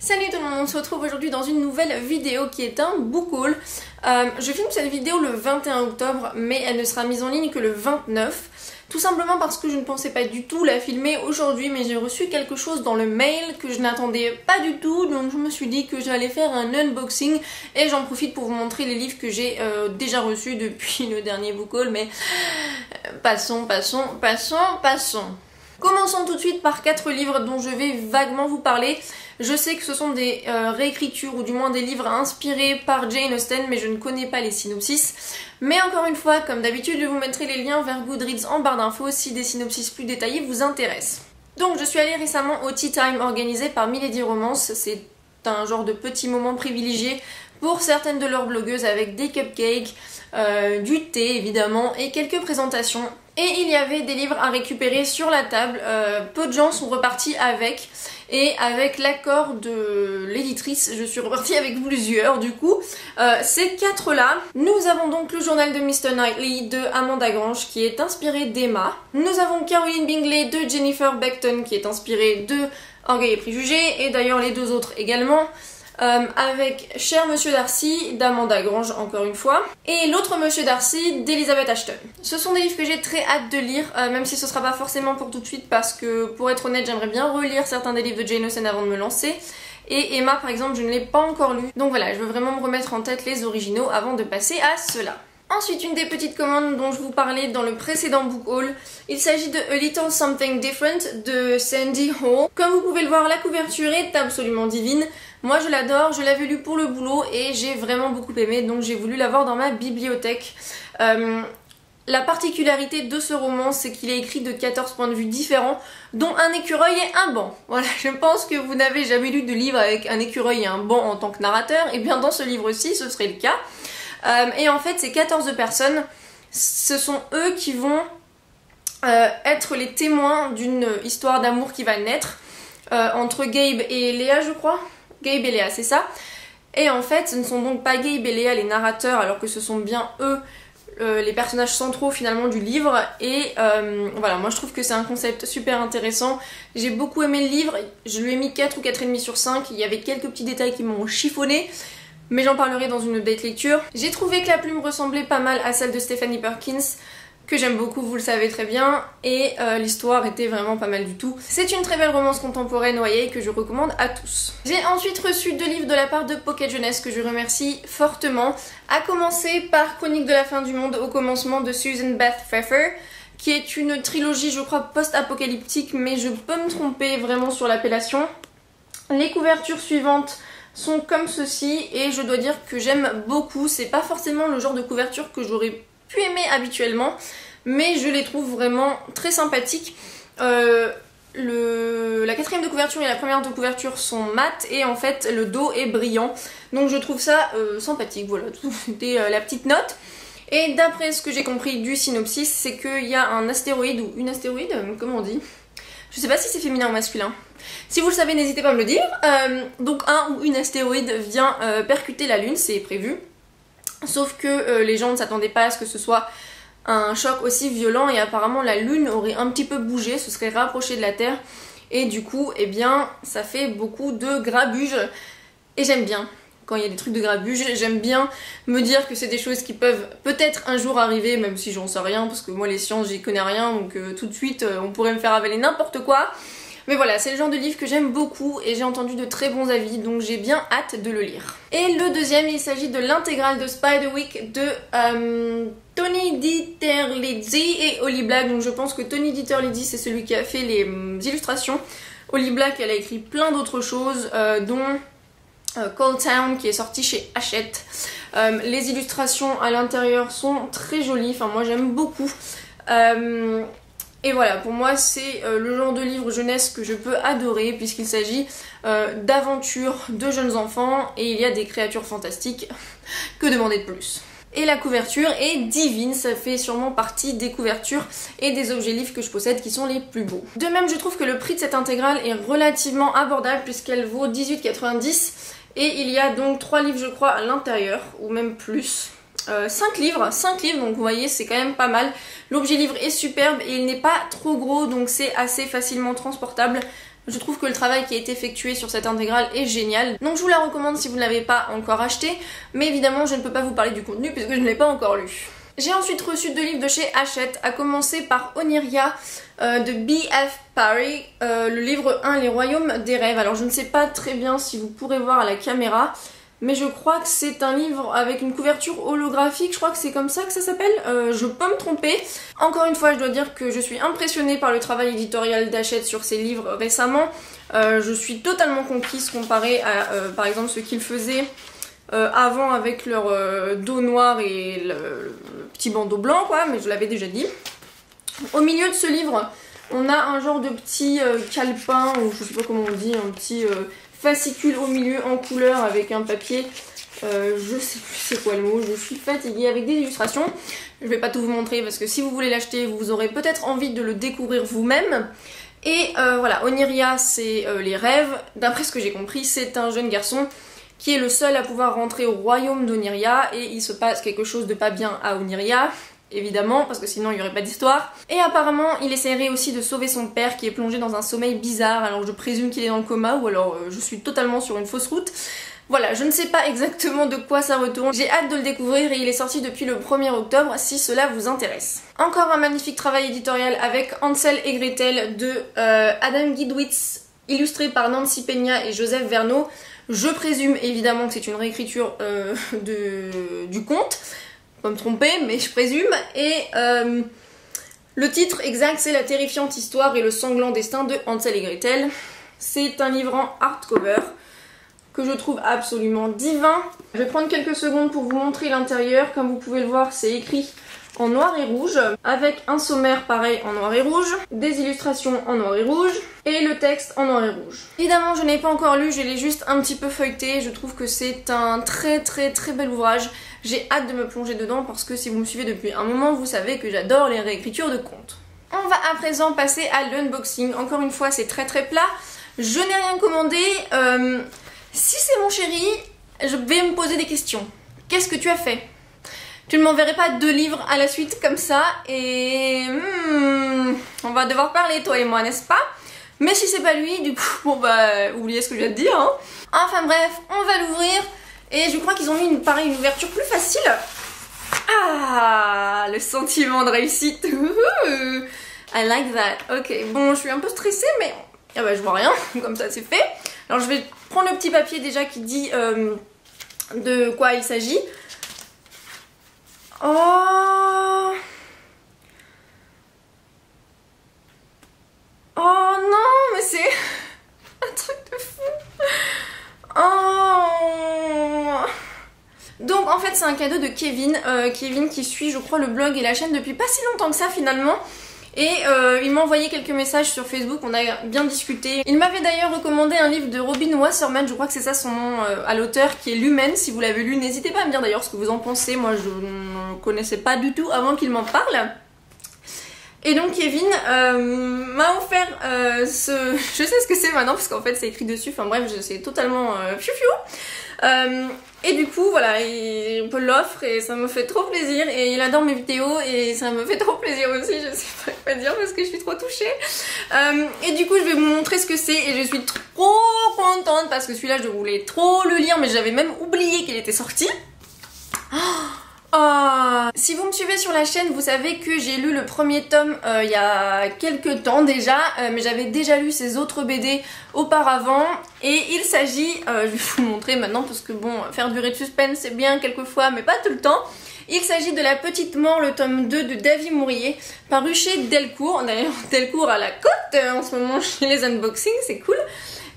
Salut tout le monde, on se retrouve aujourd'hui dans une nouvelle vidéo qui est un book haul. Je filme cette vidéo le 21 octobre mais elle ne sera mise en ligne que le 29. Tout simplement parce que je ne pensais pas du tout la filmer aujourd'hui, mais j'ai reçu quelque chose dans le mail que je n'attendais pas du tout, donc je me suis dit que j'allais faire un unboxing et j'en profite pour vous montrer les livres que j'ai déjà reçus depuis le dernier book haul, mais passons. Commençons tout de suite par 4 livres dont je vais vaguement vous parler. Je sais que ce sont des réécritures ou du moins des livres inspirés par Jane Austen, mais je ne connais pas les synopsis. Mais encore une fois, comme d'habitude, je vous mettrai les liens vers Goodreads en barre d'infos si des synopsis plus détaillés vous intéressent. Donc je suis allée récemment au Tea Time organisé par Milady Romance. C'est un genre de petit moment privilégié pour certaines de leurs blogueuses avec des cupcakes, du thé évidemment et quelques présentations. Et il y avait des livres à récupérer sur la table, peu de gens sont repartis avec, et avec l'accord de l'éditrice, je suis repartie avec plusieurs du coup. Ces 4 là, nous avons donc le journal de Mr. Knightley de Amanda Grange qui est inspiré d'Emma. Nous avons Caroline Bingley de Jennifer Beckton qui est inspirée de Orgueil et Préjugés, et d'ailleurs les 2 autres également. Avec Cher Monsieur Darcy d'Amanda Grange encore une fois, et l'autre Monsieur Darcy d'Elizabeth Ashton. Ce sont des livres que j'ai très hâte de lire, même si ce sera pas forcément pour tout de suite parce que pour être honnête j'aimerais bien relire certains des livres de Jane Austen avant de me lancer. Et Emma par exemple je ne l'ai pas encore lu, donc voilà, je veux vraiment me remettre en tête les originaux avant de passer à ceux-là. Ensuite, une des petites commandes dont je vous parlais dans le précédent book haul, il s'agit de A Little Something Different de Sandy Hall. Comme vous pouvez le voir, la couverture est absolument divine. Moi je l'adore, je l'avais lu pour le boulot et j'ai vraiment beaucoup aimé, donc j'ai voulu l'avoir dans ma bibliothèque. La particularité de ce roman, c'est qu'il est écrit de 14 points de vue différents, dont un écureuil et un banc. Voilà, je pense que vous n'avez jamais lu de livre avec un écureuil et un banc en tant que narrateur, et bien dans ce livre-ci, ce serait le cas. Et en fait, ces 14 personnes, ce sont eux qui vont être les témoins d'une histoire d'amour qui va naître entre Gabe et Léa, je crois. Gabe et Léa, c'est ça. Et en fait, ce ne sont donc pas Gabe et Léa les narrateurs, alors que ce sont bien eux les personnages centraux finalement du livre. Et voilà, moi je trouve que c'est un concept super intéressant. J'ai beaucoup aimé le livre, je lui ai mis 4 ou 4,5 sur 5. Il y avait quelques petits détails qui m'ont chiffonné, mais j'en parlerai dans une date lecture. J'ai trouvé que la plume ressemblait pas mal à celle de Stephanie Perkins, que j'aime beaucoup, vous le savez très bien, et l'histoire était vraiment pas mal du tout. C'est une très belle romance contemporaine YA que je recommande à tous. J'ai ensuite reçu 2 livres de la part de Pocket Jeunesse que je remercie fortement, à commencer par Chronique de la fin du monde au commencement de Susan Beth Pfeffer, qui est une trilogie je crois post-apocalyptique, mais je peux me tromper vraiment sur l'appellation. Les couvertures suivantes sont comme ceci et je dois dire que j'aime beaucoup. C'est pas forcément le genre de couverture que j'aurais pu aimer habituellement, mais je les trouve vraiment très sympathiques. La 4e de couverture et la 1re de couverture sont mat et en fait le dos est brillant, donc je trouve ça sympathique. Voilà, c'était la petite note. Et d'après ce que j'ai compris du synopsis, c'est qu'il y a un astéroïde ou une astéroïde, comment on dit, je sais pas si c'est féminin ou masculin. Si vous le savez, n'hésitez pas à me le dire. Donc un ou une astéroïde vient percuter la Lune, c'est prévu. Sauf que les gens ne s'attendaient pas à ce que ce soit un choc aussi violent et apparemment la Lune aurait un petit peu bougé, se serait rapprochée de la Terre. Et du coup, eh bien, ça fait beaucoup de grabuge. Et j'aime bien quand il y a des trucs de grabuge. J'aime bien me dire que c'est des choses qui peuvent peut-être un jour arriver, même si j'en sais rien, parce que moi les sciences j'y connais rien, donc tout de suite on pourrait me faire avaler n'importe quoi. Mais voilà, c'est le genre de livre que j'aime beaucoup et j'ai entendu de très bons avis, donc j'ai bien hâte de le lire. Et le deuxième, il s'agit de l'intégrale de Spiderwick de Tony Diterlizzi et Holly Black. Donc je pense que Tony Diterlizzi c'est celui qui a fait les illustrations. Holly Black, elle a écrit plein d'autres choses, dont Cold Town qui est sorti chez Hachette. Les illustrations à l'intérieur sont très jolies, enfin moi j'aime beaucoup. Et voilà, pour moi c'est le genre de livre jeunesse que je peux adorer puisqu'il s'agit d'aventures de jeunes enfants et il y a des créatures fantastiques. Que demander de plus? Et la couverture est divine, ça fait sûrement partie des couvertures et des objets livres que je possède qui sont les plus beaux. De même, je trouve que le prix de cette intégrale est relativement abordable puisqu'elle vaut 18,90 et il y a donc 3 livres je crois à l'intérieur, ou même plus. 5 livres, donc vous voyez c'est quand même pas mal. L'objet livre est superbe et il n'est pas trop gros, donc c'est assez facilement transportable. Je trouve que le travail qui a été effectué sur cette intégrale est génial. Donc je vous la recommande si vous ne l'avez pas encore acheté. Mais évidemment, je ne peux pas vous parler du contenu puisque je ne l'ai pas encore lu. J'ai ensuite reçu 2 livres de chez Hachette, à commencer par Oniria de B.F. Parry, le livre 1, Les Royaumes des Rêves. Alors je ne sais pas très bien si vous pourrez voir à la caméra, mais je crois que c'est un livre avec une couverture holographique, je crois que c'est comme ça que ça s'appelle, je peux me tromper. Encore une fois, je dois dire que je suis impressionnée par le travail éditorial d'Hachette sur ces livres récemment. Je suis totalement conquise comparée à par exemple ce qu'ils faisaient avant avec leur dos noir et le petit bandeau blanc quoi, mais je l'avais déjà dit. Au milieu de ce livre, on a un genre de petit calepin, ou je sais pas comment on dit, un petit fascicule au milieu en couleur avec un papier, je sais plus c'est quoi le mot, je suis fatiguée, avec des illustrations. Je vais pas tout vous montrer parce que si vous voulez l'acheter, vous aurez peut-être envie de le découvrir vous-même. Et voilà, Oniria c'est les rêves, d'après ce que j'ai compris, c'est un jeune garçon qui est le seul à pouvoir rentrer au royaume d'Oniria et il se passe quelque chose de pas bien à Oniria, évidemment, parce que sinon il n'y aurait pas d'histoire. Et apparemment, il essaierait aussi de sauver son père qui est plongé dans un sommeil bizarre, alors je présume qu'il est dans le coma ou alors je suis totalement sur une fausse route. Voilà, je ne sais pas exactement de quoi ça retourne, j'ai hâte de le découvrir et il est sorti depuis le 1er octobre si cela vous intéresse. Encore un magnifique travail éditorial avec Hansel et Gretel de Adam Gidwitz, illustré par Nancy Peña et Joseph Verneau. Je présume évidemment que c'est une réécriture du conte, je peux me tromper mais je présume, et le titre exact c'est La terrifiante histoire et le sanglant destin de Hansel et Gretel. C'est un livre en hardcover que je trouve absolument divin. Je vais prendre quelques secondes pour vous montrer l'intérieur. Comme vous pouvez le voir, c'est écrit en noir et rouge, avec un sommaire pareil en noir et rouge, des illustrations en noir et rouge, et le texte en noir et rouge. Évidemment, je n'ai pas encore lu, je l'ai juste un petit peu feuilleté, je trouve que c'est un très bel ouvrage. J'ai hâte de me plonger dedans parce que si vous me suivez depuis un moment, vous savez que j'adore les réécritures de contes. On va à présent passer à l'unboxing. Encore une fois, c'est très plat. Je n'ai rien commandé. Si c'est mon chéri, je vais me poser des questions. Qu'est-ce que tu as fait? Tu ne m'enverrais pas 2 livres à la suite comme ça et on va devoir parler toi et moi, n'est-ce pas? Mais si c'est pas lui, du coup, bon bah oubliez ce que je viens de dire hein. Enfin bref, on va l'ouvrir et je crois qu'ils ont mis une ouverture plus facile. Ah, le sentiment de réussite. I like that. Ok, bon je suis un peu stressée mais ah bah je vois rien, comme ça c'est fait. Alors je vais prendre le petit papier déjà qui dit de quoi il s'agit. Oh non, mais c'est un truc de fou. Oh. Donc en fait c'est un cadeau de Kevin, Kevin qui suit je crois le blog et la chaîne depuis pas si longtemps que ça finalement. Et il m'a envoyé quelques messages sur Facebook, on a bien discuté. Il m'avait d'ailleurs recommandé un livre de Robin Wasserman, je crois que c'est ça son nom à l'auteur, qui est Lumen. Si vous l'avez lu, n'hésitez pas à me dire d'ailleurs ce que vous en pensez. Moi je ne connaissais pas du tout avant qu'il m'en parle. Et donc Kevin m'a offert ce... Je sais ce que c'est maintenant parce qu'en fait c'est écrit dessus, enfin bref c'est totalement fiou. Et du coup voilà, on peut l'offre et ça me fait trop plaisir et il adore mes vidéos et ça me fait trop plaisir aussi, je sais pas quoi dire parce que je suis trop touchée. Et du coup je vais vous montrer ce que c'est et je suis trop contente parce que celui-là je voulais trop le lire mais j'avais même oublié qu'il était sorti. Oh. Si vous me suivez sur la chaîne, vous savez que j'ai lu le premier tome il y a quelques temps déjà, mais j'avais déjà lu ses autres BD auparavant. Et il s'agit, je vais vous montrer maintenant parce que bon, faire durer le suspense c'est bien quelquefois, mais pas tout le temps. Il s'agit de La Petite Mort, le tome 2 de David Mourier, paru chez Delcourt. D'ailleurs, Delcourt à la côte en ce moment chez les unboxings, c'est cool.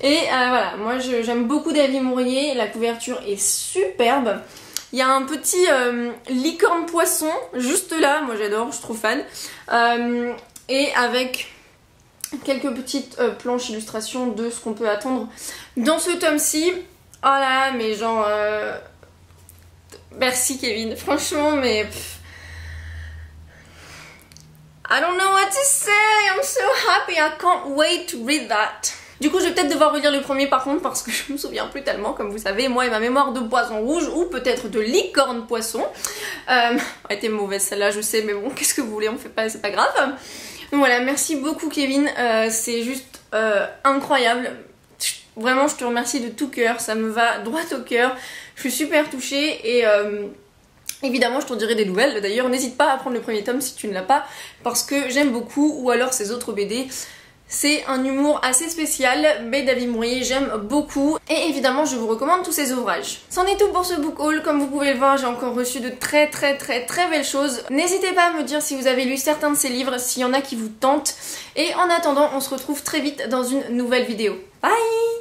Et voilà, moi j'aime beaucoup David Mourier, la couverture est superbe. Il y a un petit licorne poisson juste là, moi j'adore, je suis trop fan. Et avec quelques petites planches illustrations de ce qu'on peut attendre dans ce tome-ci. Oh là là, mais genre... Merci Kevin, franchement, mais... I don't know what to say, I'm so happy, I can't wait to read that. Du coup je vais peut-être devoir relire le premier par contre parce que je me souviens plus tellement, comme vous savez, moi et ma mémoire de poisson rouge ou peut-être de licorne poisson. Elle était mauvaise celle-là je sais mais bon qu'est-ce que vous voulez, on fait pas, c'est pas grave. Donc voilà, merci beaucoup Kevin, c'est juste incroyable. Vraiment, je te remercie de tout cœur, ça me va droit au cœur. Je suis super touchée et évidemment je t'en dirai des nouvelles. D'ailleurs, n'hésite pas à prendre le premier tome si tu ne l'as pas, parce que j'aime beaucoup, ou alors ces autres BD. C'est un humour assez spécial, mais David Mourier j'aime beaucoup et évidemment je vous recommande tous ses ouvrages. C'en est tout pour ce book haul, comme vous pouvez le voir j'ai encore reçu de très belles choses. N'hésitez pas à me dire si vous avez lu certains de ces livres, s'il y en a qui vous tentent et en attendant on se retrouve très vite dans une nouvelle vidéo. Bye!